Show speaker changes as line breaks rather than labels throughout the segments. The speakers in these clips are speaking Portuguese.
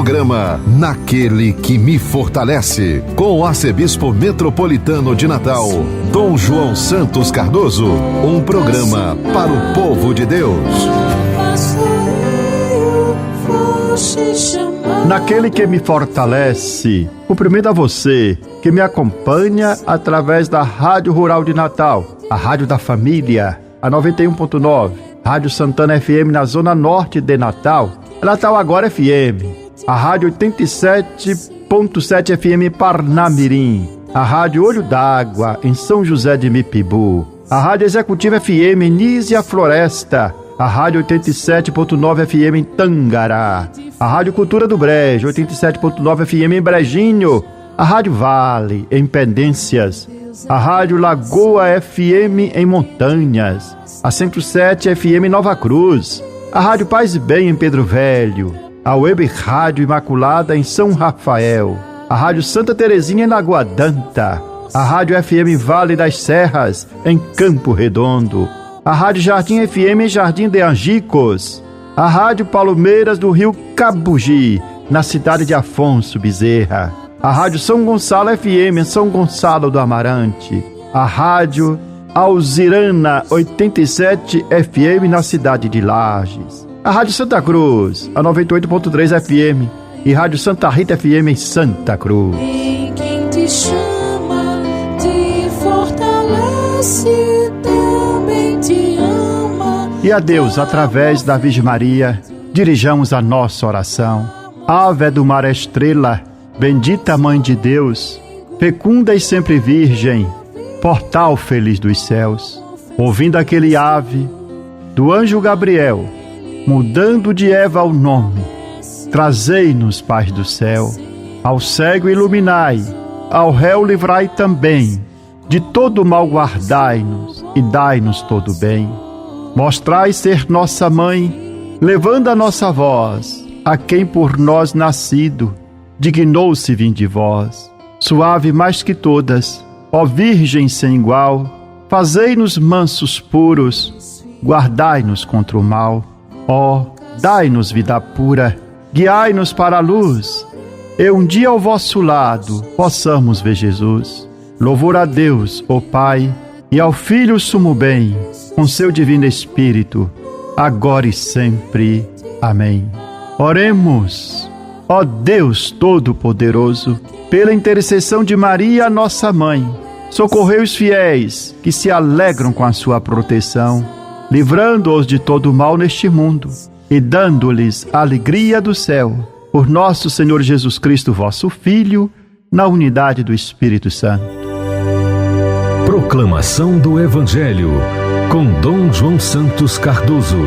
Programa Naquele que me fortalece, com o arcebispo metropolitano de Natal, Dom João Santos Cardoso. Um programa para o povo de Deus.
Naquele que me fortalece, cumprimento a você que me acompanha através da Rádio Rural de Natal, a Rádio da Família, a 91.9, Rádio Santana FM na Zona Norte de Natal, Natal Agora FM, a Rádio 87.7 FM Parnamirim, a Rádio Olho d'Água em São José de Mipibu, a Rádio Executiva FM em Nísia Floresta, a Rádio 87.9 FM em Tangará, a Rádio Cultura do Brejo, 87.9 FM em Brejinho, a Rádio Vale em Pendências, a Rádio Lagoa FM em Montanhas, a 107 FM em Nova Cruz, a Rádio Paz e Bem em Pedro Velho, a Web Rádio Imaculada em São Rafael, a Rádio Santa Terezinha em Lagoa Danta, a Rádio FM Vale das Serras em Campo Redondo, a Rádio Jardim FM em Jardim de Angicos, a Rádio Palmeiras do Rio Cabugi, na cidade de Afonso Bezerra, a Rádio São Gonçalo FM em São Gonçalo do Amarante, a Rádio Alzirana 87 FM na cidade de Lages, a Rádio Santa Cruz, a 98.3 FM e Rádio Santa Rita FM em Santa Cruz.
Em quem te chama, te fortalece, também te ama.
E a Deus, através da Virgem Maria, dirijamos a nossa oração. Ave do mar estrela, bendita Mãe de Deus, fecunda e sempre virgem, portal feliz dos céus. Ouvindo aquele ave do anjo Gabriel, mudando de Eva o nome, trazei-nos paz do céu. Ao cego iluminai, ao réu livrai também, de todo mal guardai-nos e dai-nos todo bem. Mostrai ser nossa mãe, levando a nossa voz, a quem por nós nascido, dignou-se vir de vós. Suave mais que todas, ó Virgem sem igual, fazei-nos mansos puros, guardai-nos contra o mal. Ó, dai-nos vida pura, guiai-nos para a luz, e um dia ao vosso lado possamos ver Jesus. Louvor a Deus, ó Pai, e ao Filho sumo bem, com seu divino Espírito, agora e sempre. Amém. Oremos. Ó Deus Todo-Poderoso, pela intercessão de Maria, nossa Mãe, socorrei os fiéis que se alegram com a sua proteção, livrando-os de todo mal neste mundo e dando-lhes a alegria do céu, por nosso Senhor Jesus Cristo, vosso Filho, na unidade do Espírito Santo.
Proclamação do Evangelho, com Dom João Santos Cardoso.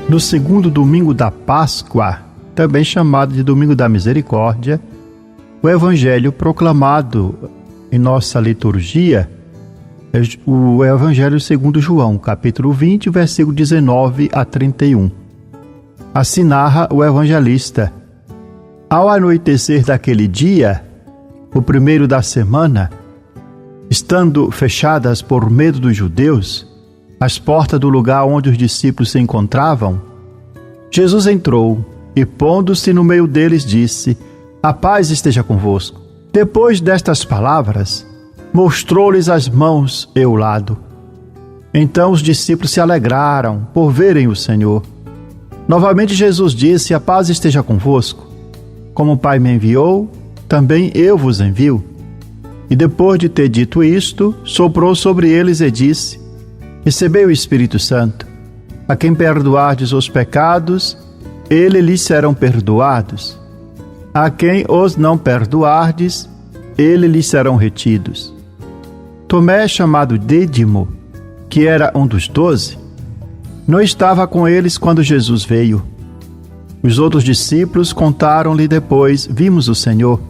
No segundo domingo da Páscoa, também chamado de Domingo da Misericórdia, o Evangelho proclamado em nossa liturgia é o Evangelho segundo João, capítulo 20, versículo 19 a 31. Assim narra o evangelista: ao anoitecer daquele dia, o primeiro da semana, estando fechadas por medo dos judeus as portas do lugar onde os discípulos se encontravam, Jesus entrou e, pondo-se no meio deles, disse: a paz esteja convosco. Depois destas palavras, mostrou-lhes as mãos e o lado. Então os discípulos se alegraram por verem o Senhor. Novamente Jesus disse: a paz esteja convosco. Como o Pai me enviou, também eu vos envio. E depois de ter dito isto, soprou sobre eles e disse: recebei o Espírito Santo. A quem perdoardes os pecados, eles lhes serão perdoados. A quem os não perdoardes, eles lhes serão retidos. Tomé, chamado Dídimo, que era um dos 12, não estava com eles quando Jesus veio. Os outros discípulos contaram-lhe depois: vimos o Senhor.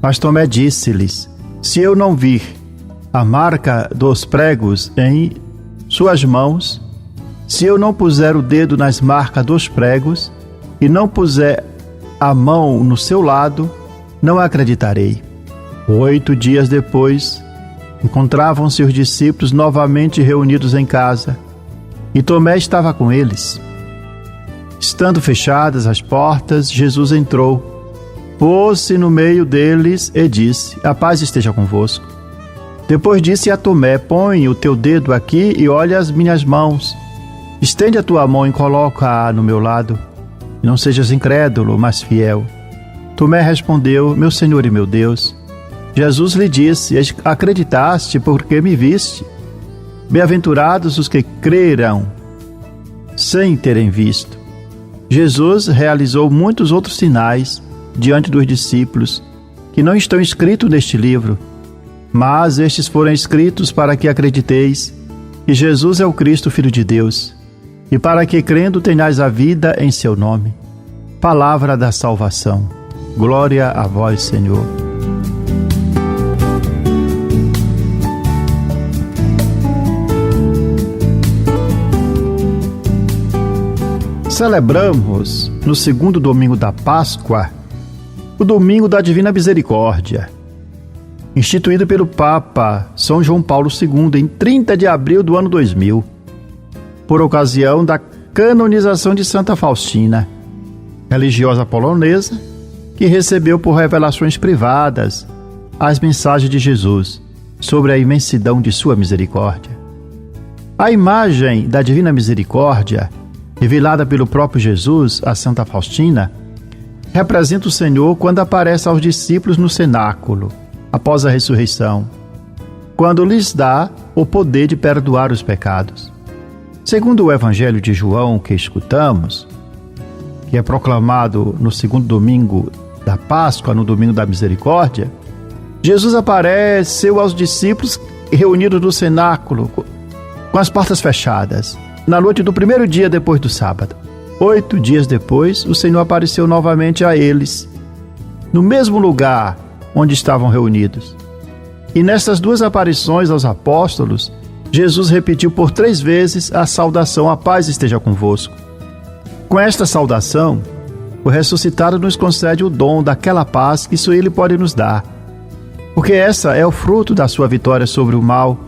Mas Tomé disse-lhes: se eu não vir a marca dos pregos em suas mãos, se eu não puser o dedo nas marcas dos pregos e não puser a mão no seu lado, não acreditarei. 8 dias depois, encontravam-se os discípulos novamente reunidos em casa, e Tomé estava com eles. Estando fechadas as portas, Jesus entrou, pôs-se no meio deles e disse: a paz esteja convosco. Depois disse a Tomé: põe o teu dedo aqui e olha as minhas mãos. Estende a tua mão e coloca-a no meu lado. Não sejas incrédulo, mas fiel. Tomé respondeu: meu Senhor e meu Deus. Jesus lhe disse: acreditaste porque me viste? Bem-aventurados os que creram sem terem visto. Jesus realizou muitos outros sinais diante dos discípulos que não estão escritos neste livro, mas estes foram escritos para que acrediteis que Jesus é o Cristo, Filho de Deus, e para que, crendo, tenhais a vida em seu nome. Palavra da salvação. Glória a vós, Senhor. Celebramos, no segundo domingo da Páscoa, o Domingo da Divina Misericórdia, instituído pelo Papa São João Paulo II em 30 de abril do ano 2000, por ocasião da canonização de Santa Faustina, religiosa polonesa, que recebeu por revelações privadas as mensagens de Jesus sobre a imensidão de sua misericórdia. A imagem da Divina Misericórdia, revelada pelo próprio Jesus a Santa Faustina, representa o Senhor quando aparece aos discípulos no cenáculo, após a ressurreição, quando lhes dá o poder de perdoar os pecados. Segundo o Evangelho de João que escutamos, que é proclamado no segundo domingo da Páscoa, no domingo da Misericórdia, Jesus apareceu aos discípulos reunidos no cenáculo, com as portas fechadas, na noite do primeiro dia depois do sábado. 8 dias depois, o Senhor apareceu novamente a eles, no mesmo lugar onde estavam reunidos. E nessas duas aparições aos apóstolos, Jesus repetiu por 3 vezes a saudação: a paz esteja convosco. Com esta saudação, o ressuscitado nos concede o dom daquela paz que só Ele pode nos dar, porque essa é o fruto da sua vitória sobre o mal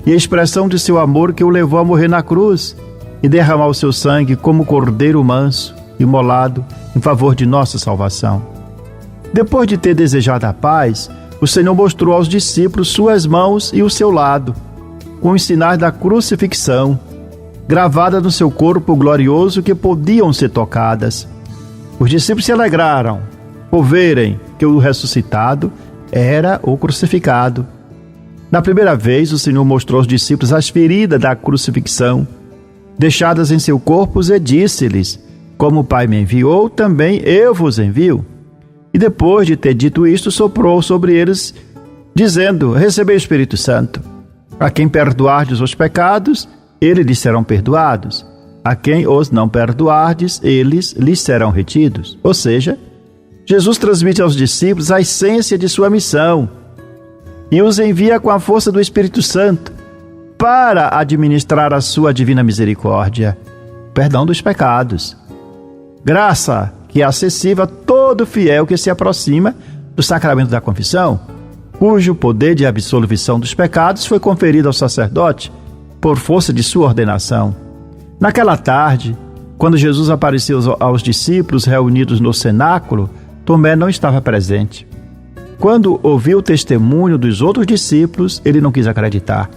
e a expressão de seu amor que o levou a morrer na cruz e derramar o seu sangue como cordeiro manso, imolado em favor de nossa salvação. Depois de ter desejado a paz, o Senhor mostrou aos discípulos suas mãos e o seu lado, com os sinais da crucifixão, gravada no seu corpo glorioso que podiam ser tocadas. Os discípulos se alegraram por verem que o ressuscitado era o crucificado. Na primeira vez, o Senhor mostrou aos discípulos as feridas da crucifixão, deixadas em seu corpo, e disse-lhes: como o Pai me enviou, também eu vos envio. E depois de ter dito isto, soprou sobre eles, dizendo: recebei o Espírito Santo. A quem perdoardes os pecados, eles lhes serão perdoados. A quem os não perdoardes, eles lhes serão retidos. Ou seja, Jesus transmite aos discípulos a essência de sua missão e os envia com a força do Espírito Santo para administrar a sua divina misericórdia, perdão dos pecados. Graça que é acessível a todo fiel que se aproxima do sacramento da confissão, cujo poder de absolvição dos pecados foi conferido ao sacerdote por força de sua ordenação. Naquela tarde, quando Jesus apareceu aos discípulos reunidos no cenáculo, Tomé não estava presente. Quando ouviu o testemunho dos outros discípulos, ele não quis acreditar.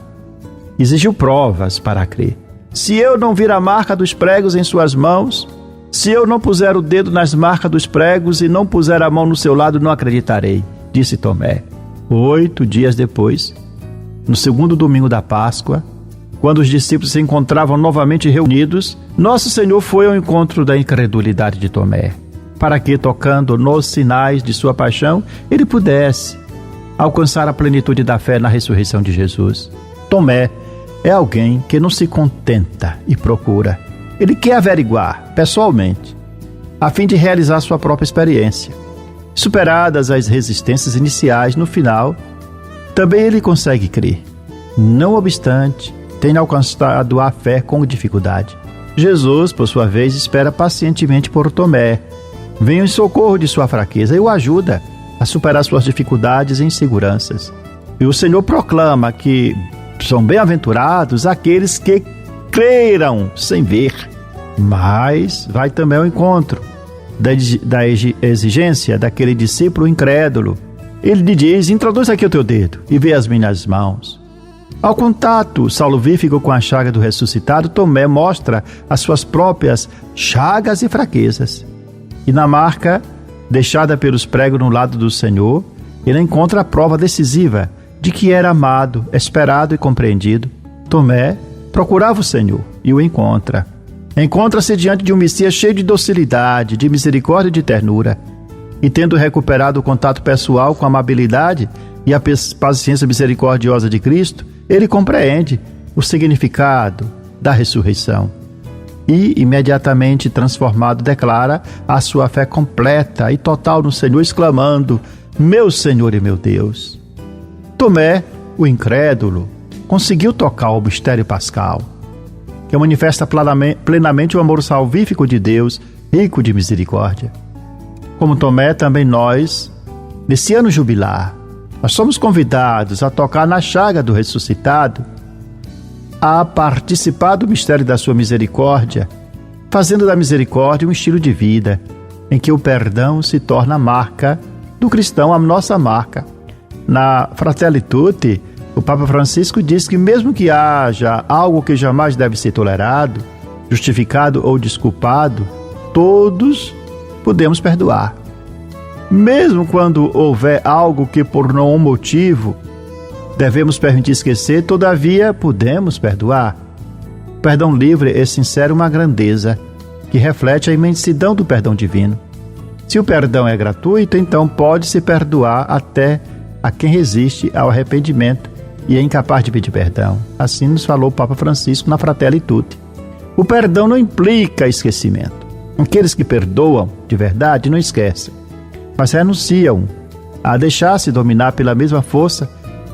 Exigiu provas para crer. Se eu não vir a marca dos pregos em suas mãos, se eu não puser o dedo nas marcas dos pregos e não puser a mão no seu lado, não acreditarei, disse Tomé. 8 dias depois, no segundo domingo da Páscoa, quando os discípulos se encontravam novamente reunidos, Nosso Senhor foi ao encontro da incredulidade de Tomé, para que, tocando nos sinais de sua paixão, ele pudesse alcançar a plenitude da fé na ressurreição de Jesus. Tomé é alguém que não se contenta e procura. Ele quer averiguar, pessoalmente, a fim de realizar sua própria experiência. Superadas as resistências iniciais, no final, também ele consegue crer. Não obstante, tem alcançado a fé com dificuldade. Jesus, por sua vez, espera pacientemente por Tomé. Vem em socorro de sua fraqueza e o ajuda a superar suas dificuldades e inseguranças. E o Senhor proclama que são bem-aventurados aqueles que creram sem ver. Mas vai também ao encontro da exigência daquele discípulo incrédulo. Ele lhe diz: introduz aqui o teu dedo e vê as minhas mãos. Ao contato salvífico com a chaga do ressuscitado, Tomé mostra as suas próprias chagas e fraquezas. E na marca deixada pelos pregos no lado do Senhor, ele encontra a prova decisiva de que era amado, esperado e compreendido. Tomé procurava o Senhor e o encontra. Encontra-se diante de um Messias cheio de docilidade, de misericórdia e de ternura. E tendo recuperado o contato pessoal com a amabilidade e a paciência misericordiosa de Cristo, ele compreende o significado da ressurreição. E, imediatamente transformado, declara a sua fé completa e total no Senhor, exclamando: meu Senhor e meu Deus. Tomé, o incrédulo, conseguiu tocar o mistério pascal, que manifesta plenamente o amor salvífico de Deus, rico de misericórdia. Como Tomé, também nós, nesse ano jubilar, nós somos convidados a tocar na chaga do ressuscitado, a participar do mistério da sua misericórdia, fazendo da misericórdia um estilo de vida, em que o perdão se torna a marca do cristão, a nossa marca. Na Fratelli Tutti, o Papa Francisco diz que mesmo que haja algo que jamais deve ser tolerado, justificado ou desculpado, todos podemos perdoar. Mesmo quando houver algo que por nenhum motivo devemos permitir esquecer, todavia podemos perdoar. O perdão livre e sincero é uma grandeza que reflete a imensidão do perdão divino. Se o perdão é gratuito, então pode-se perdoar até a quem resiste ao arrependimento e é incapaz de pedir perdão. Assim nos falou o Papa Francisco na Fratelli Tutti. O perdão não implica esquecimento. Aqueles que perdoam de verdade não esquecem, mas renunciam a deixar-se dominar pela mesma força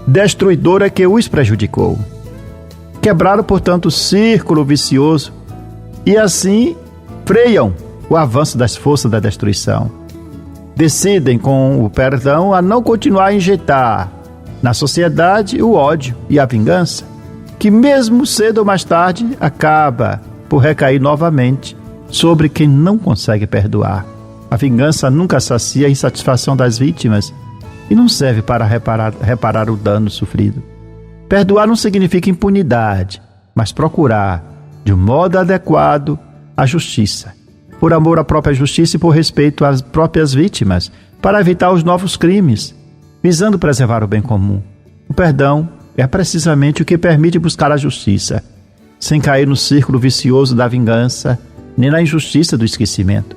destruidora que os prejudicou. Quebraram, portanto, o círculo vicioso e assim freiam o avanço das forças da destruição. Decidem com o perdão a não continuar a injetar na sociedade o ódio e a vingança, que mesmo cedo ou mais tarde acaba por recair novamente sobre quem não consegue perdoar. A vingança nunca sacia a insatisfação das vítimas e não serve para reparar o dano sofrido. Perdoar não significa impunidade, mas procurar, de um modo adequado, a justiça, por amor à própria justiça e por respeito às próprias vítimas, para evitar os novos crimes, visando preservar o bem comum. O perdão é precisamente o que permite buscar a justiça, sem cair no círculo vicioso da vingança, nem na injustiça do esquecimento.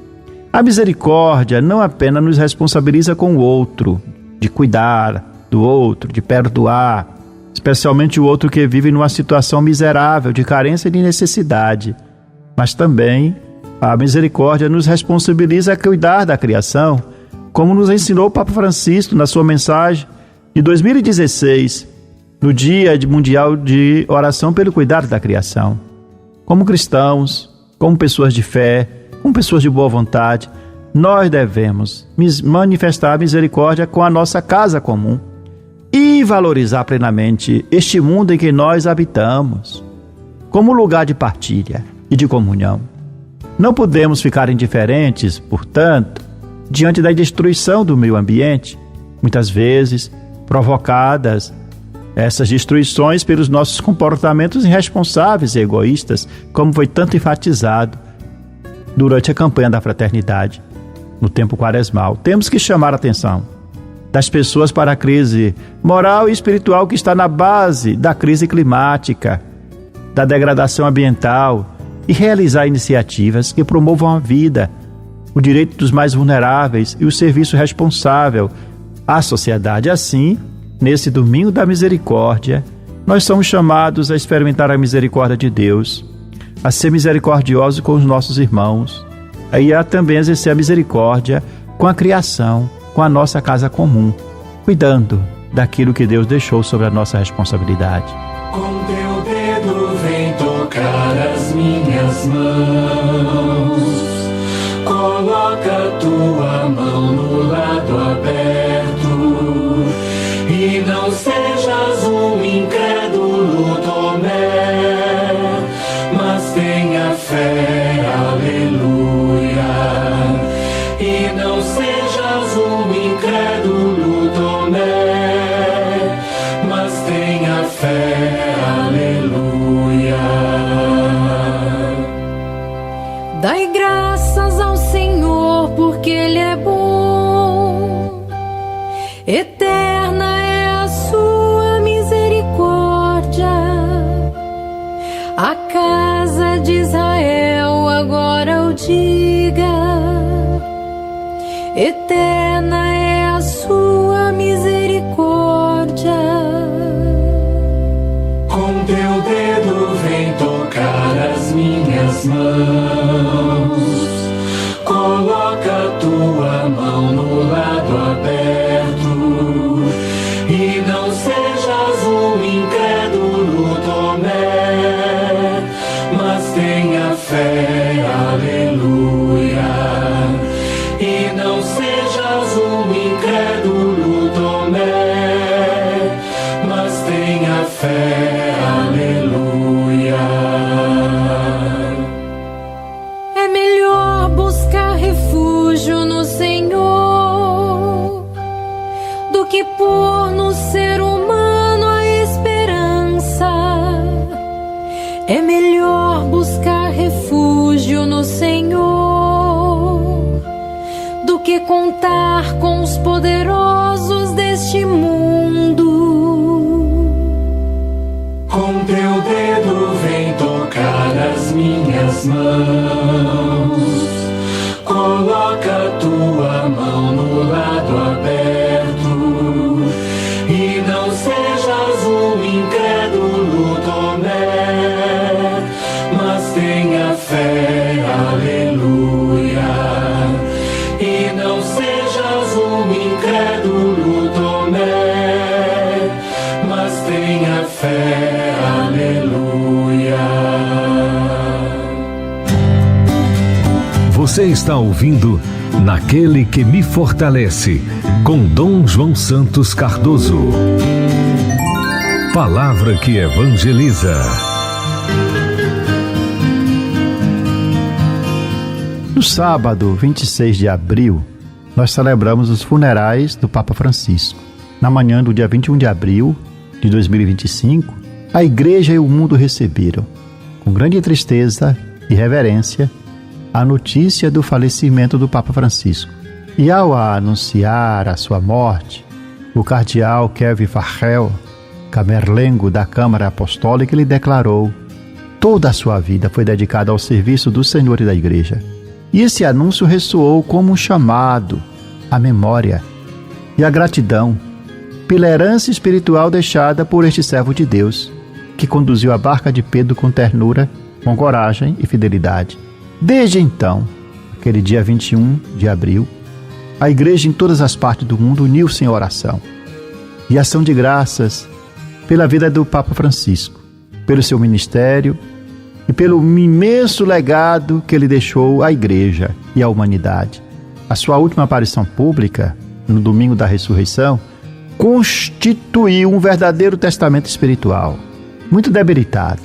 A misericórdia não apenas nos responsabiliza com o outro, de cuidar do outro, de perdoar, especialmente o outro que vive numa situação miserável, de carência e de necessidade, mas também a misericórdia nos responsabiliza a cuidar da criação, como nos ensinou o Papa Francisco na sua mensagem de 2016, no Dia Mundial de Oração pelo Cuidado da Criação. Como cristãos, como pessoas de fé, como pessoas de boa vontade, nós devemos manifestar a misericórdia com a nossa casa comum e valorizar plenamente este mundo em que nós habitamos, como lugar de partilha e de comunhão. Não podemos ficar indiferentes, portanto, diante da destruição do meio ambiente, muitas vezes provocadas essas destruições pelos nossos comportamentos irresponsáveis e egoístas, como foi tanto enfatizado durante a campanha da fraternidade, no tempo quaresmal. Temos que chamar a atenção das pessoas para a crise moral e espiritual que está na base da crise climática, da degradação ambiental, e realizar iniciativas que promovam a vida, o direito dos mais vulneráveis e o serviço responsável à sociedade. Assim, nesse Domingo da Misericórdia, nós somos chamados a experimentar a misericórdia de Deus, a ser misericordiosos com os nossos irmãos, e a também exercer a misericórdia com a criação, com a nossa casa comum, cuidando daquilo que Deus deixou sobre a nossa responsabilidade.
Com teu dedo vem tocar as minhas mãos, coloca tua mão no lado aberto e não sejas um incrédulo Tomé, fé, aleluia. E não sejas um incrédulo Tomé, mas tenha fé, aleluia.
Dai graças ao Senhor, porque Ele é bom. Eterna é a sua misericórdia. A casa de Israel agora o diga. Eterna é a sua misericórdia.
Com teu dedo vem tocar as minhas mãos. Coloca tua mão no lado aberto. E não sejas um incrédulo Tomé, mas tenha fé, aleluia. E não sejas um incrédulo Tomé, mas tenha fé, aleluia.
É melhor buscar refúgio no Senhor do que pôr no ser humano a esperança. É melhor buscar refúgio no Senhor do que contar com os poderosos deste mundo.
Com teu dedo vem tocar as minhas mãos. Coloca tua mão no lado aberto. E não sejas um incrédulo Tomé, mas tenha fé, aleluia. E não sejas um incrédulo Tomé, mas tenha fé, aleluia.
Você está ouvindo Naquele que me fortalece, com Dom João Santos Cardoso. Palavra que evangeliza.
No sábado, 26 de abril, nós celebramos os funerais do Papa Francisco. Na manhã do dia 21 de abril de 2025, a Igreja e o mundo receberam, com grande tristeza e reverência, a notícia do falecimento do Papa Francisco. E ao anunciar a sua morte, o cardeal Kevin Farrell, camerlengo da Câmara Apostólica, lhe declarou: toda a sua vida foi dedicada ao serviço do Senhor e da Igreja. E esse anúncio ressoou como um chamado à memória e à gratidão pela herança espiritual deixada por este servo de Deus, que conduziu a barca de Pedro com ternura, com coragem e fidelidade. Desde então, aquele dia 21 de abril, a Igreja em todas as partes do mundo uniu-se em oração e ação de graças pela vida do Papa Francisco, pelo seu ministério e pelo imenso legado que ele deixou à Igreja e à humanidade. A sua última aparição pública, no domingo da ressurreição, constituiu um verdadeiro testamento espiritual. Muito debilitado,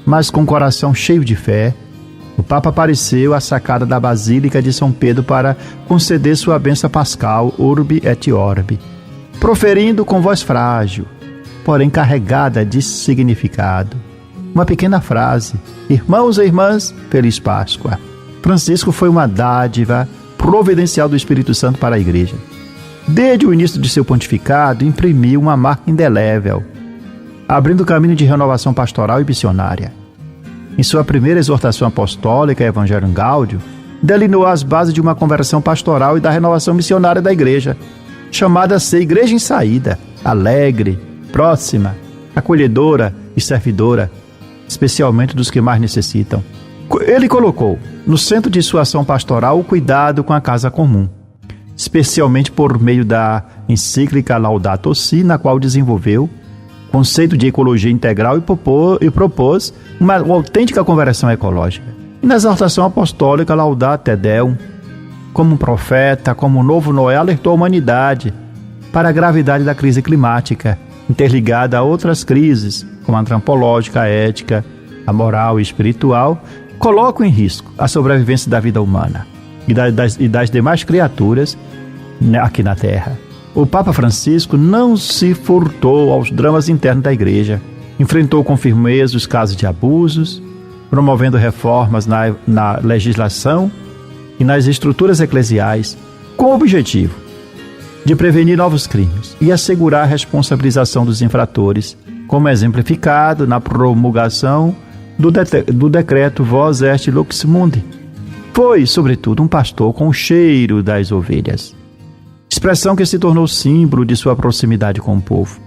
mas com o coração cheio de fé, o Papa apareceu à sacada da Basílica de São Pedro para conceder sua bênção pascal, Urbi et Orbi, proferindo com voz frágil, porém carregada de significado, uma pequena frase: irmãos e irmãs, Feliz Páscoa. Francisco foi uma dádiva providencial do Espírito Santo para a Igreja. Desde o início de seu pontificado, imprimiu uma marca indelével, abrindo caminho de renovação pastoral e missionária. Em sua primeira exortação apostólica, Evangelium Gaudium, delineou as bases de uma conversão pastoral e da renovação missionária da Igreja, chamada a ser Igreja em saída, alegre, próxima, acolhedora e servidora, especialmente dos que mais necessitam. Ele colocou no centro de sua ação pastoral o cuidado com a casa comum, especialmente por meio da encíclica Laudato Si, na qual desenvolveu o conceito de ecologia integral e propôs uma autêntica conversão ecológica. E na exortação apostólica Laudato Te Deum, como um profeta, como um novo Noé, alertou a humanidade para a gravidade da crise climática, interligada a outras crises, como a antropológica, a ética, a moral e espiritual, colocam em risco a sobrevivência da vida humana e das demais criaturas aqui na Terra. O Papa Francisco não se furtou aos dramas internos da Igreja, enfrentou com firmeza os casos de abusos, promovendo reformas na legislação e nas estruturas eclesiais, com o objetivo de prevenir novos crimes e assegurar a responsabilização dos infratores, como exemplificado na promulgação do decreto Vos Est Lux Mundi. Foi, sobretudo, um pastor com o cheiro das ovelhas, expressão que se tornou símbolo de sua proximidade com o povo.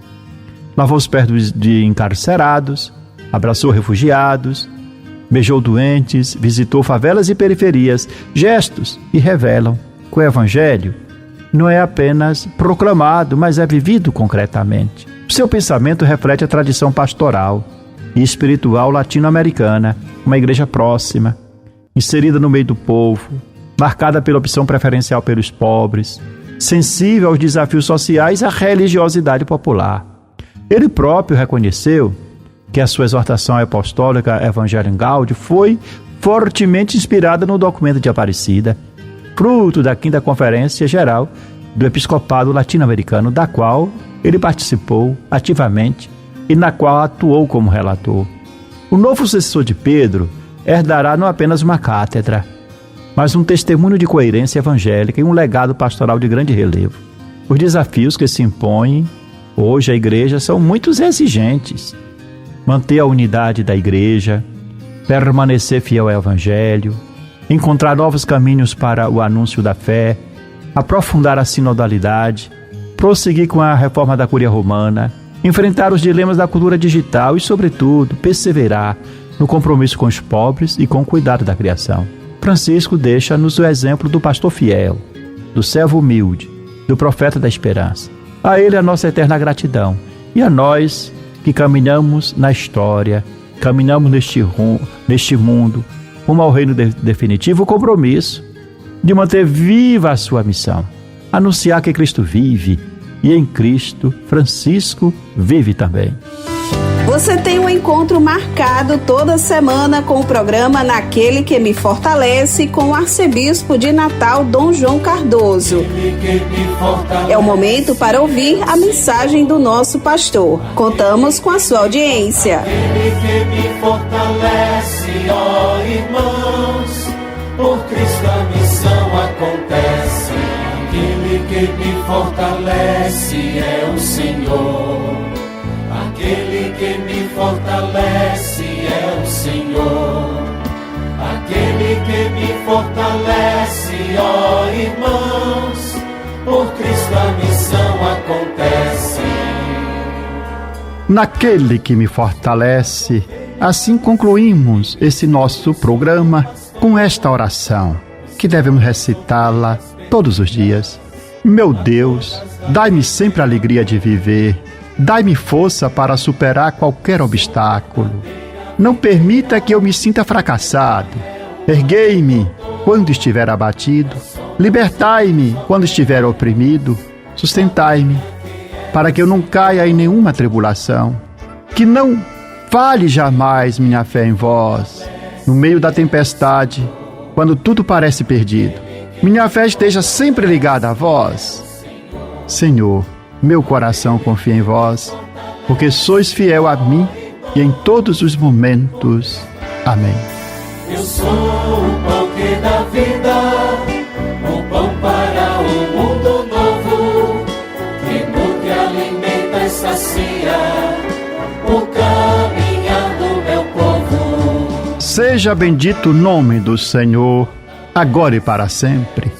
Lavou os pés de encarcerados, abraçou refugiados, beijou doentes, visitou favelas e periferias, gestos que revelam que o Evangelho não é apenas proclamado, mas é vivido concretamente. Seu pensamento reflete a tradição pastoral e espiritual latino-americana, uma igreja próxima, inserida no meio do povo, marcada pela opção preferencial pelos pobres, sensível aos desafios sociais e à religiosidade popular. Ele próprio reconheceu que a sua exortação apostólica Evangelium Gaudium foi fortemente inspirada no documento de Aparecida, fruto da 5ª Conferência Geral do Episcopado Latino-Americano, da qual ele participou ativamente e na qual atuou como relator. O novo sucessor de Pedro herdará não apenas uma cátedra, mas um testemunho de coerência evangélica e um legado pastoral de grande relevo. Os desafios que se impõem hoje à Igreja são muito exigentes. Manter a unidade da Igreja, permanecer fiel ao Evangelho, encontrar novos caminhos para o anúncio da fé, aprofundar a sinodalidade, prosseguir com a reforma da Cúria Romana, enfrentar os dilemas da cultura digital e, sobretudo, perseverar no compromisso com os pobres e com o cuidado da criação. Francisco deixa-nos o exemplo do pastor fiel, do servo humilde, do profeta da esperança. A ele a nossa eterna gratidão e a nós que caminhamos na história, caminhamos neste mundo, rumo ao reino definitivo, o compromisso de manter viva a sua missão, anunciar que Cristo vive e em Cristo Francisco vive também.
Você tem um encontro marcado toda semana com o programa Naquele que me Fortalece com o arcebispo de Natal, Dom João Cardoso. É o momento para ouvir a mensagem do nosso pastor. Contamos com a sua audiência.
Aquele que me fortalece, ó irmãos, por Cristo a missão acontece. Aquele que me fortalece é o Senhor. Aquele que me fortalece é o Senhor. Aquele que me fortalece, ó irmãos, por Cristo a missão acontece.
Naquele que me fortalece, assim concluímos esse nosso programa com esta oração, que devemos recitá-la todos os dias. Meu Deus, dai-me sempre a alegria de viver. Dai-me força para superar qualquer obstáculo. Não permita que eu me sinta fracassado. Erguei-me quando estiver abatido. Libertai-me quando estiver oprimido. Sustentai-me para que eu não caia em nenhuma tribulação. Que não falhe jamais minha fé em vós. No meio da tempestade, quando tudo parece perdido, minha fé esteja sempre ligada a vós. Senhor, meu coração confia em vós, porque sois fiel a mim e em todos os momentos. Amém.
Eu sou o pão que dá vida, o pão para um mundo novo, que nutre, alimenta e sacia o caminhar do meu povo.
Seja bendito o nome do Senhor, agora e para sempre.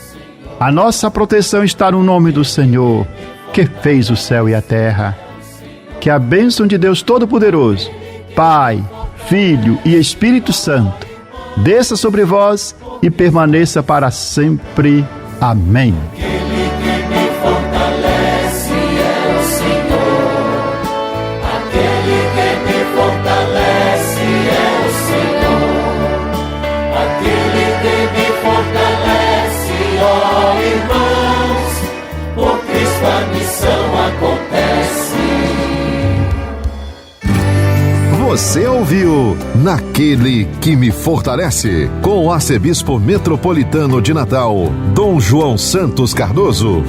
A nossa proteção está no nome do Senhor, que fez o céu e a terra. Que a bênção de Deus Todo-Poderoso, Pai, Filho e Espírito Santo, desça sobre vós e permaneça para sempre. Amém.
Aquele que me fortalece é o Senhor. Aquele que me fortalece é o Senhor. Aquele que me fortalece, ó irmãos, por Cristo a missão acontece.
Você ouviu Naquele que me fortalece, com o arcebispo metropolitano de Natal, Dom João Santos Cardoso.